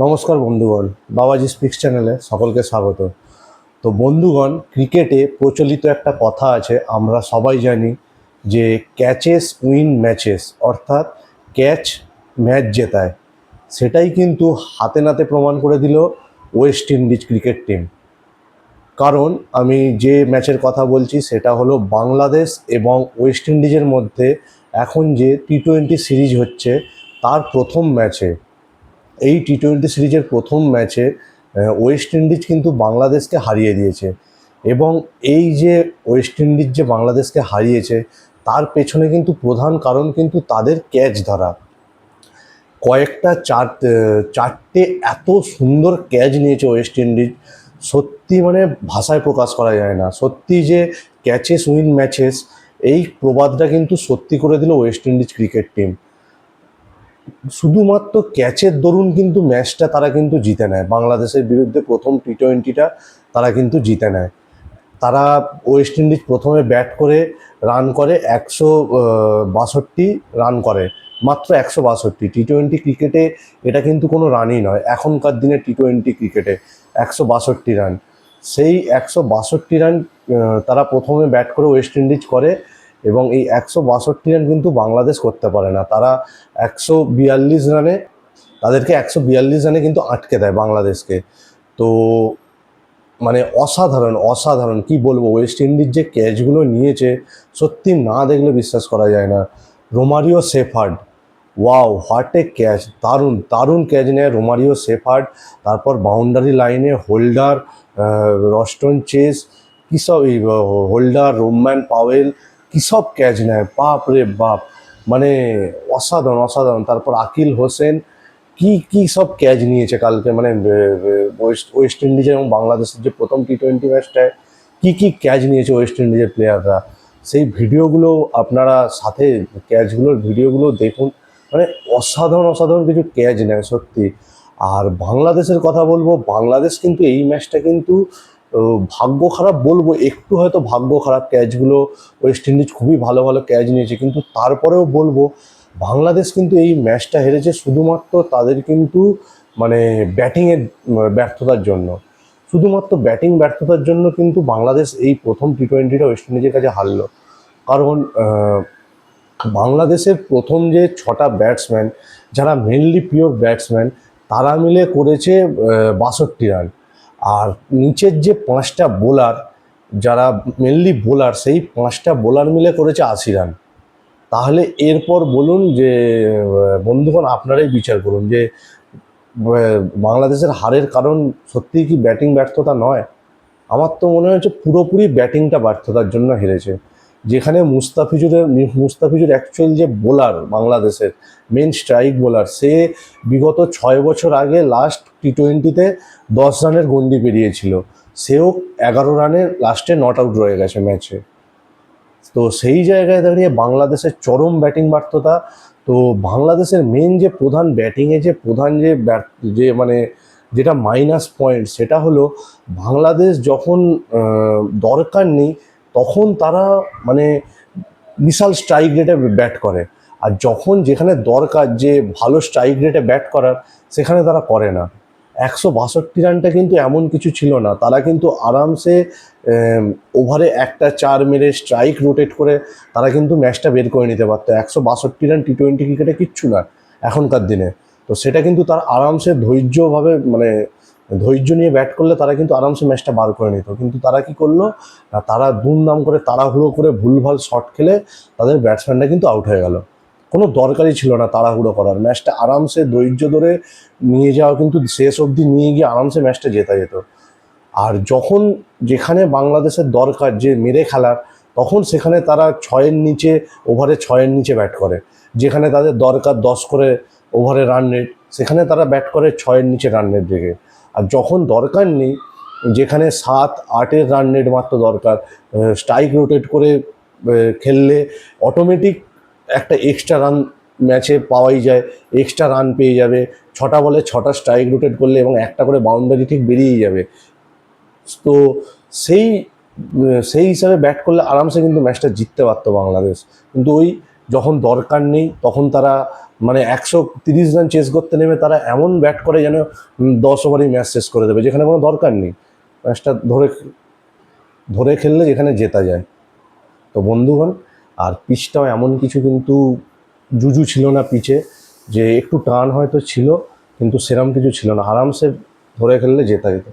নমস্কার বন্ধুগণ, বাবাজি স্পিক্স চ্যানেলে সকলকে স্বাগত। তো বন্ধুগণ, ক্রিকেটে প্রচলিত একটা কথা আছে, আমরা সবাই জানি যে ক্যাচেস উইন ম্যাচেস, অর্থাৎ ক্যাচ ম্যাচ জেতায়। সেটাই কিন্তু হাতে নাতে প্রমাণ করে দিল ওয়েস্ট ইন্ডিজ ক্রিকেট টিম। কারণ আমি যে ম্যাচের কথা বলছি সেটা হলো বাংলাদেশ এবং ওয়েস্ট ইন্ডিজের মধ্যে এখন যে টি-20 সিরিজ হচ্ছে তার প্রথম ম্যাচে, এই টি-20 সিরিজের প্রথম ম্যাচে ওয়েস্ট ইন্ডিজ কিন্তু বাংলাদেশকে হারিয়ে দিয়েছে। এবং এই যে ওয়েস্ট ইন্ডিজ যে বাংলাদেশকে হারিয়েছে তার পেছনে কিন্তু প্রধান কারণ কিন্তু তাদের ক্যাচ ধরা। কয়েকটা চারটে এত সুন্দর ক্যাচ নিয়েছে ওয়েস্ট ইন্ডিজ, সত্যি মানে ভাষায় প্রকাশ করা যায় না। সত্যি যে ক্যাচেস উইন ম্যাচেস, এই প্রবাদটা কিন্তু সত্যি করে দিল ওয়েস্ট ইন্ডিজ ক্রিকেট টিম। শুধুমাত্র ক্যাচের দরুন কিন্তু ম্যাচটা তারা কিন্তু জিতে নেয়। বাংলাদেশের বিরুদ্ধে প্রথম টি-20টা তারা কিন্তু জিতে নেয়। তারা ওয়েস্ট ইন্ডিজ প্রথমে ব্যাট করে রান করে 162 রান করে, মাত্র 162। টি-20 ক্রিকেটে এটা কিন্তু কোনো রানই নয় এখনকার দিনে। টি-20 ক্রিকেটে 162 রান, সেই 162 রান তারা প্রথমে ব্যাট করে ওয়েস্ট ইন্ডিজ করে, এবং এই 162 রান কিন্তু বাংলাদেশ করতে পারে না। তারা 142 রানে, তাদেরকে 142 রানে কিন্তু আটকে দেয় বাংলাদেশকে। তো মানে অসাধারণ অসাধারণ কি বলবো, ওয়েস্ট ইন্ডিজ যে ক্যাচগুলো নিয়েছে সত্যি না দেখলে বিশ্বাস করা যায় না। Romario shepherd, wow what a catch! দারুণ দারুণ ক্যাচ নেয় রোমারিও শেফার্ড। তারপর বাউন্ডারি লাইনে হোল্ডার, রস্টন চেস, কী সব এই হোল্ডার, রোম্যান পাওয়েল, কী সব ক্যাচ নেয়, বাপ রে বাপ! মানে অসাধারণ অসাধারণ। তারপর আকিল হোসেন, কি কি সব ক্যাচ নিয়েছে কালকে, মানে ওয়েস্ট ইন্ডিজ এবং বাংলাদেশের যে প্রথম টি-20 ম্যাচটায় কি কি ক্যাচ নিয়েছে ওয়েস্ট ইন্ডিজের প্লেয়াররা, সেই ভিডিওগুলো আপনারা সাথে ক্যাচগুলোর ভিডিওগুলো দেখুন। মানে অসাধারণ অসাধারণ কিছু ক্যাচ নেয় সত্যি। আর বাংলাদেশের কথা বলবো, বাংলাদেশ কিন্তু এই ম্যাচটা কিন্তু ভাগ্য খারাপ বলবো, একটু হয়তো ভাগ্য খারাপ। ক্যাচগুলো ওয়েস্ট ইন্ডিজ খুবই ভালো ভালো ক্যাচ নিয়েছে, কিন্তু তারপরেও বলবো বাংলাদেশ কিন্তু এই ম্যাচটা হেরেছে শুধুমাত্র তাদের কিন্তু মানে ব্যাটিংয়ের ব্যর্থতার জন্য। শুধুমাত্র ব্যাটিং ব্যর্থতার জন্য কিন্তু বাংলাদেশ এই প্রথম টি-20টা ওয়েস্ট ইন্ডিজের কাছে হারলো। কারণ বাংলাদেশের প্রথম যে 6টা ব্যাটসম্যান, যারা মেনলি পিওর ব্যাটসম্যান, তারা মিলে করেছে 62 রান। আর নিচের যে 5টা বোলার, যারা মেনলি বোলার, সেই 5টা বোলার মিলে করেছে 80 রান। তাহলে এরপর বলুন যে বন্ধুগণ, আপনারাই বিচার করুন যে বাংলাদেশের হারের কারণ সত্যিই কি ব্যাটিং ব্যর্থতা নয়? আমার তো মনে হচ্ছে পুরোপুরি ব্যাটিংটা ব্যর্থতার জন্য হেরেছে। যেখানে মুস্তাফিজুর অ্যাকচুয়াল যে বোলার, বাংলাদেশের মেন স্ট্রাইক বোলার, সে বিগত 6 বছর আগে লাস্ট টি-20তে 10 রানের গন্ডি পেরিয়েছিল। সেও 11 রানে লাস্টে নট আউট রয়ে গেছে ম্যাচে। তো সেই জায়গায় দাঁড়িয়ে বাংলাদেশের চরম ব্যাটিং ব্যর্থতা। তো বাংলাদেশের মেন যে প্রধান ব্যাটিংয়ে যে প্রধান যে মানে যেটা মাইনাস পয়েন্ট, সেটা হলো বাংলাদেশ যখন দরকার নেই তখন তারা মানে বিশাল স্ট্রাইক রেটে ব্যাট করে, আর যখন যেখানে দরকার যে ভালো স্ট্রাইক রেটে ব্যাট করার, সেখানে তারা করে না। 162 রানটা কিন্তু এমন কিছু ছিল না, তারা কিন্তু আরামসে ওভারে একটা 4 মেরে স্ট্রাইক রোটেট করে তারা কিন্তু ম্যাচটা বের করে নিতে পারতো। 162 রান টি-20 ক্রিকেটে কিচ্ছু না এখনকার দিনে। তো সেটা কিন্তু তারা আরামসে ধৈর্যভাবে মানে ধৈর্য নিয়ে ব্যাট করলে তারা কিন্তু আরামসে ম্যাচটা বার করে নিত। কিন্তু তারা কি করলো না, তারা দুমদাম করে তাড়াহুড়ো করে ভুলভাল শট খেলে তাদের ব্যাটসম্যানরা কিন্তু আউট হয়ে গেল। কোনো দরকারই ছিল না তাড়াহুড়ো করার, ম্যাচটা আরামসে ধৈর্য ধরে নিয়ে যাওয়া কিন্তু শেষ অবধি নিয়ে গিয়ে আরামসে ম্যাচটা জেতা যেত। আর যখন যেখানে বাংলাদেশের দরকার যে মেরে খেলার, তখন সেখানে তারা 6-এর নিচে, ওভারে 6-এর নিচে ব্যাট করে। যেখানে তাদের দরকার 10 করে ওভারে রান রেট, সেখানে তারা ব্যাট করে 6-এর নিচে রান রেট রেখে। আর যখন দরকার নেই, যেখানে 7-8-এর রান রেট মাত্র দরকার, স্ট্রাইক রোটেট করে খেললে অটোমেটিক একটা এক্সট্রা রান ম্যাচে পাওয়াই যায়, এক্সট্রা রান পেয়ে যাবে। 6টা বলে 6টা স্ট্রাইক রোটেট করলে এবং একটা করে বাউন্ডারি ঠিক বেরিয়েই যাবে। তো সেই সেই হিসাবে ব্যাট করলে আরামসে কিন্তু ম্যাচটা জিততে পারতো বাংলাদেশ। কিন্তু ওই যখন দরকার নেই তখন তারা মানে 130 রান চেস করতে নেমে তারা এমন ব্যাট করে যেন 10 ওভারেই ম্যাচ শেষ করে দেবে, যেখানে কোনো দরকার নেই। ম্যাচটা ধরে ধরে খেললে যেখানে জেতা যায়। তো বন্ধুগণ, আর পিচটাও এমন কিছু কিন্তু জুজু ছিল না পিচে, যে একটু টান হয়তো ছিল কিন্তু সেরম কিছু ছিল না, আরামসে ধরে খেললে জেতা যেত।